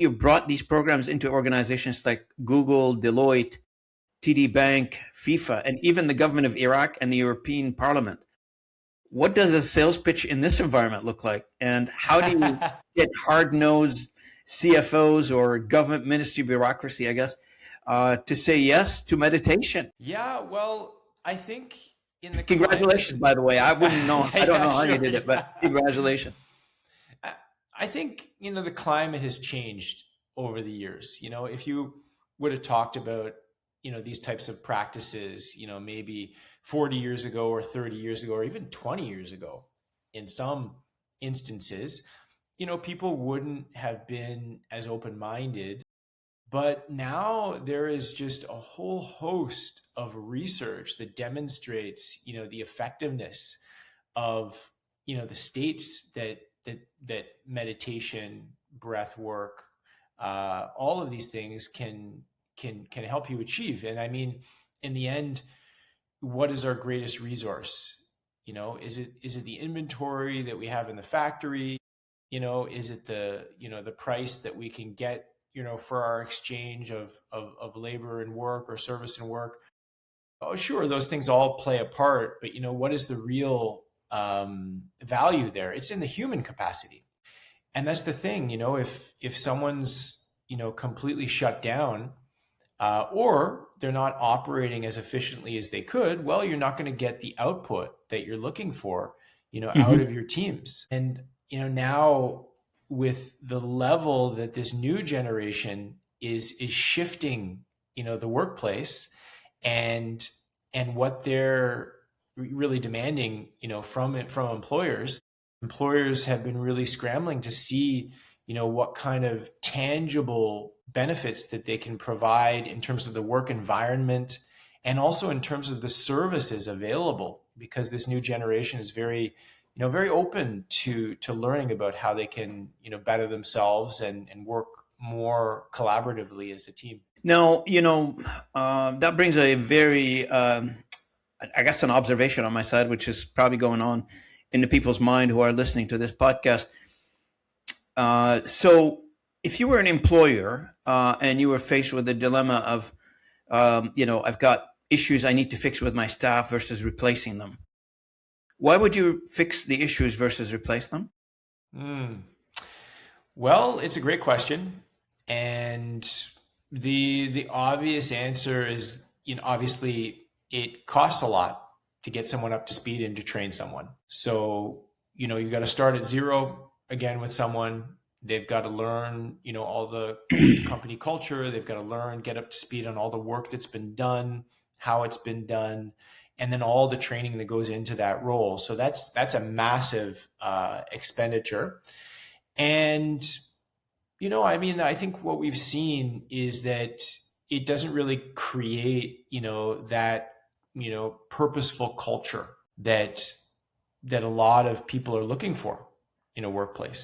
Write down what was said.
You've brought these programs into organizations like Google, Deloitte, TD Bank, FIFA, and even the government of Iraq and the European Parliament. What does a sales pitch in this environment look like? And how do you get hard-nosed CFOs or government ministry bureaucracy, I guess, to say yes to meditation? Yeah, well, I think in the Congratulations, climate, by the way. I wouldn't know. yeah, I don't yeah, know how you sure, did it, but yeah. congratulations. I I think, the climate has changed over the years. If you would have talked about, these types of practices, maybe 40 years ago or 30 years ago, or even 20 years ago, in some instances, people wouldn't have been as open-minded. But now there is just a whole host of research that demonstrates, the effectiveness of, the states that meditation, breath work, all of these things can help you achieve. And I mean, in the end, what is our greatest resource? Is it the inventory that we have in the factory? Is it the price that we can get, for our exchange of labor and work, or service and work? Oh, sure, those things all play a part, but what is the real value there? It's in the human capacity. And that's the thing, if someone's, completely shut down, or they're not operating as efficiently as they could, well, you're not going to get the output that you're looking for, out of your teams. And, now with the level that this new generation is shifting, the workplace, and what they're really demanding, from employers. Employers have been really scrambling to see, what kind of tangible benefits that they can provide in terms of the work environment, and also in terms of the services available, because this new generation is very, very open to learning about how they can, better themselves and work more collaboratively as a team. Now, that brings a very, I guess, an observation on my side, which is probably going on in the people's mind who are listening to this podcast. So if you were an employer and you were faced with the dilemma of, I've got issues I need to fix with my staff versus replacing them, why would you fix the issues versus replace them? Well, it's a great question. And the obvious answer is, obviously it costs a lot to get someone up to speed and to train someone. So, you've got to start at zero again with someone. They've got to learn, all the company culture. They've got to learn, get up to speed on all the work that's been done, how it's been done, and then all the training that goes into that role. So that's a massive expenditure. And, I think what we've seen is that it doesn't really create, that, purposeful culture that a lot of people are looking for in a workplace.